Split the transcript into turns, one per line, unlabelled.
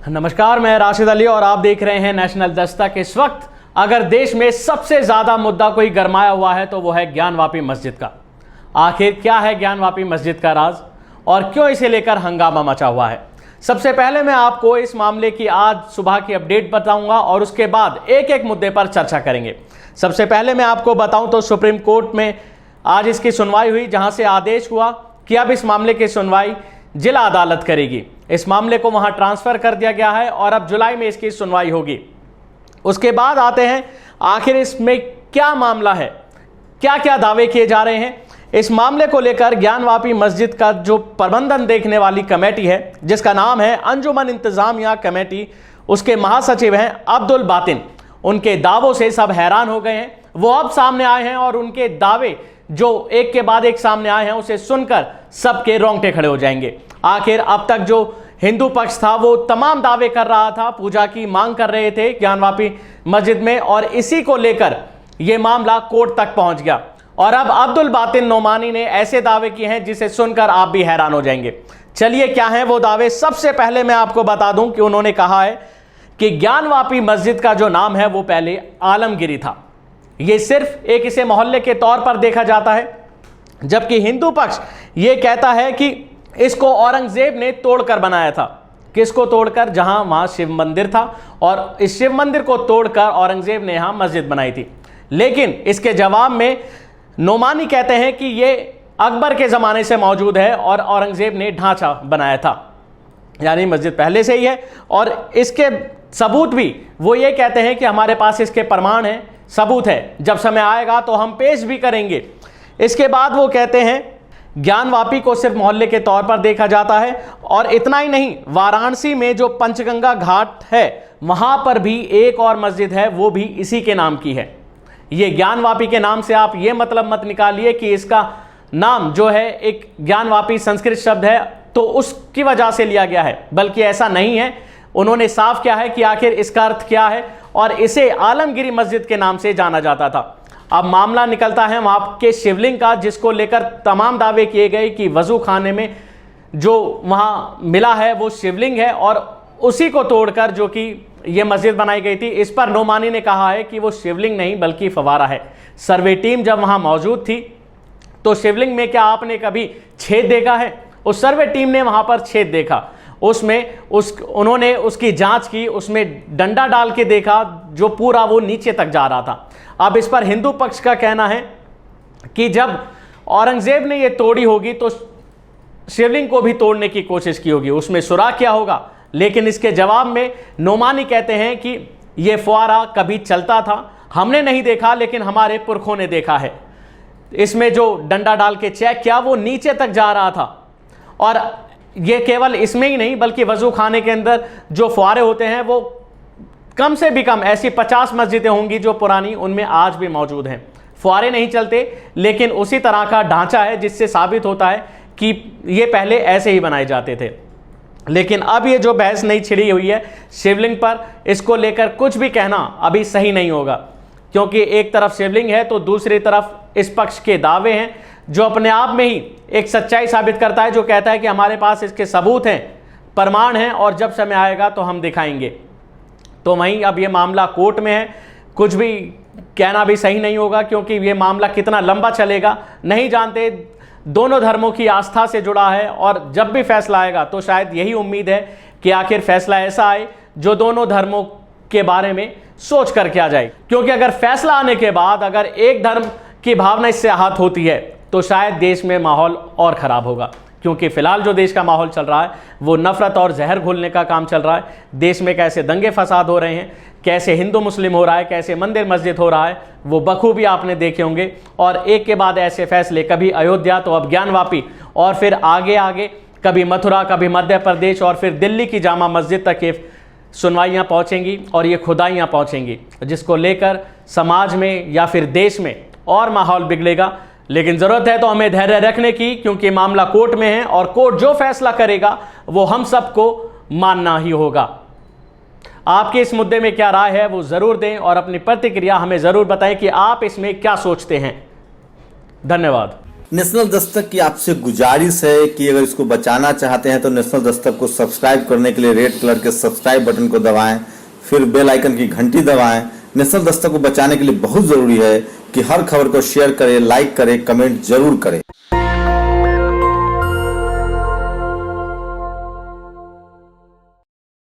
नमस्कार, मैं राशिद अली और आप देख रहे हैं नेशनल दस्तक। इस वक्त अगर देश में सबसे ज्यादा मुद्दा कोई गरमाया हुआ है तो वो है ज्ञानवापी मस्जिद का। आखिर क्या है ज्ञानवापी मस्जिद का राज और क्यों इसे लेकर हंगामा मचा हुआ है? सबसे पहले मैं आपको इस मामले की आज सुबह की अपडेट बताऊंगा और उसके बाद एक एक मुद्दे पर चर्चा करेंगे। सबसे पहले मैं आपको बताऊं तो सुप्रीम कोर्ट में आज इसकी सुनवाई हुई, जहां से आदेश हुआ कि अब इस मामले की सुनवाई जिला अदालत करेगी। इस मामले को वहां ट्रांसफर कर दिया गया है और अब जुलाई में इसकी सुनवाई होगी। उसके बाद आते हैं आखिर इसमें क्या मामला है, क्या क्या दावे किए जा रहे हैं। इस मामले को लेकर ज्ञानवापी मस्जिद का जो प्रबंधन देखने वाली कमेटी है, जिसका नाम है अंजुमन इंतजामिया कमेटी, उसके महासचिव हैं अब्दुल बातिन। उनके दावों से सब हैरान हो गए हैं। वो अब सामने आए हैं और उनके दावे जो एक के बाद एक सामने आए हैं उसे सुनकर सबके रोंगटे खड़े हो जाएंगे। आखिर अब तक जो हिंदू पक्ष था वो तमाम दावे कर रहा था, पूजा की मांग कर रहे थे ज्ञानवापी मस्जिद में, और इसी को लेकर यह मामला कोर्ट तक पहुंच गया। और अब अब्दुल बातिन नोमानी ने ऐसे दावे किए हैं जिसे सुनकर आप भी हैरान हो जाएंगे। चलिए, क्या हैं वो दावे? सबसे पहले मैं आपको बता दूं कि उन्होंने कहा है कि ज्ञानवापी मस्जिद का जो नाम है वो पहले आलमगिरी था। ये सिर्फ एक इसे मोहल्ले के तौर पर देखा जाता है, जबकि हिंदू पक्ष ये कहता है कि इसको औरंगजेब ने तोड़कर बनाया था। किसको तोड़कर? जहां वहां शिव मंदिर था और इस शिव मंदिर को तोड़कर औरंगजेब ने यहां मस्जिद बनाई थी। लेकिन इसके जवाब में नोमानी कहते हैं कि ये अकबर के ज़माने से मौजूद है और औरंगजेब ने ढांचा बनाया था, यानी मस्जिद पहले से ही है। और इसके सबूत भी वो ये कहते हैं कि हमारे पास इसके प्रमाण हैं, सबूत है, जब समय आएगा तो हम पेश भी करेंगे। इसके बाद वो कहते हैं ज्ञानवापी को सिर्फ मोहल्ले के तौर पर देखा जाता है। और इतना ही नहीं, वाराणसी में जो पंचगंगा घाट है वहां पर भी एक और मस्जिद है, वो भी इसी के नाम की है। ये ज्ञानवापी के नाम से आप ये मतलब मत निकालिए कि इसका नाम जो है एक ज्ञानवापी संस्कृत शब्द है तो उसकी वजह से लिया गया है, बल्कि ऐसा नहीं है। उन्होंने साफ किया है कि आखिर इसका अर्थ क्या है, और इसे आलमगिरी मस्जिद के नाम से जाना जाता था। अब मामला निकलता है वहां के शिवलिंग का, जिसको लेकर तमाम दावे किए गए कि वजू खाने में जो वहां मिला है वो शिवलिंग है और उसी को तोड़कर जो कि ये मस्जिद बनाई गई थी। इस पर नोमानी ने कहा है कि वो शिवलिंग नहीं बल्कि फवारा है। सर्वे टीम जब वहां मौजूद थी तो शिवलिंग में क्या आपने कभी छेद देखा है? उस सर्वे टीम ने वहां पर छेद देखा, उसमें उन्होंने उसकी जांच की, उसमें डंडा डाल के देखा जो पूरा वो नीचे तक जा रहा था। अब इस पर हिंदू पक्ष का कहना है कि जब औरंगजेब ने ये तोड़ी होगी तो शिवलिंग को भी तोड़ने की कोशिश की होगी, उसमें सुराख किया होगा। लेकिन इसके जवाब में नोमानी कहते हैं कि ये फुआरा कभी चलता था, हमने नहीं देखा लेकिन हमारे पुरखों ने देखा है। इसमें जो डंडा डाल के चेक किया वो नीचे तक जा रहा था। और ये केवल इसमें ही नहीं बल्कि वजू खाने के अंदर जो फुआरे होते हैं वो कम से भी कम ऐसी 50 मस्जिदें होंगी जो पुरानी, उनमें आज भी मौजूद हैं। फुआरे नहीं चलते लेकिन उसी तरह का ढांचा है, जिससे साबित होता है कि ये पहले ऐसे ही बनाए जाते थे। लेकिन अब ये जो बहस नई छिड़ी हुई है शिवलिंग पर, इसको लेकर कुछ भी कहना अभी सही नहीं होगा, क्योंकि एक तरफ शिवलिंग है तो दूसरी तरफ इस पक्ष के दावे हैं, जो अपने आप में ही एक सच्चाई साबित करता है, जो कहता है कि हमारे पास इसके सबूत हैं, प्रमाण हैं और जब समय आएगा तो हम दिखाएंगे। तो वहीं अब ये मामला कोर्ट में है, कुछ भी कहना भी सही नहीं होगा, क्योंकि ये मामला कितना लंबा चलेगा नहीं जानते। दोनों धर्मों की आस्था से जुड़ा है और जब भी फैसला आएगा तो शायद यही उम्मीद है कि आखिर फैसला ऐसा आए जो दोनों धर्मों के बारे में सोच कर किया जाए। क्योंकि अगर फैसला आने के बाद अगर एक धर्म की भावना इससे आहत होती है तो शायद देश में माहौल और खराब होगा, क्योंकि फिलहाल जो देश का माहौल चल रहा है वो नफरत और जहर घोलने का काम चल रहा है। देश में कैसे दंगे फसाद हो रहे हैं, कैसे हिंदू मुस्लिम हो रहा है, कैसे मंदिर मस्जिद हो रहा है, वो बखूबी आपने देखे होंगे। और एक के बाद ऐसे फैसले, कभी अयोध्या तो अब ज्ञानवापी, और फिर आगे आगे कभी मथुरा, कभी मध्य प्रदेश और फिर दिल्ली की जामा मस्जिद तक ये सुनवाइयाँ पहुँचेंगी और ये खुदाइयाँ पहुँचेंगी, जिसको लेकर समाज में या फिर देश में और माहौल बिगड़ेगा। लेकिन ज़रूरत है तो हमें धैर्य रखने की, क्योंकि मामला कोर्ट में है और कोर्ट जो फैसला करेगा वो हम सबको मानना ही होगा। आपके इस मुद्दे में क्या राय है वो ज़रूर दें और अपनी प्रतिक्रिया हमें ज़रूर बताएं कि आप इसमें क्या सोचते हैं। धन्यवाद।
नेशनल दस्तक की आपसे गुजारिश है कि अगर इसको बचाना चाहते हैं तो नेशनल दस्तक को सब्सक्राइब करने के लिए रेड कलर के सब्सक्राइब बटन को दबाएं, फिर बेल आइकन की घंटी दबाएं। नेशनल दस्तक को बचाने के लिए बहुत ज़रूरी है कि हर खबर को शेयर करें, लाइक करें, कमेंट जरूर करें।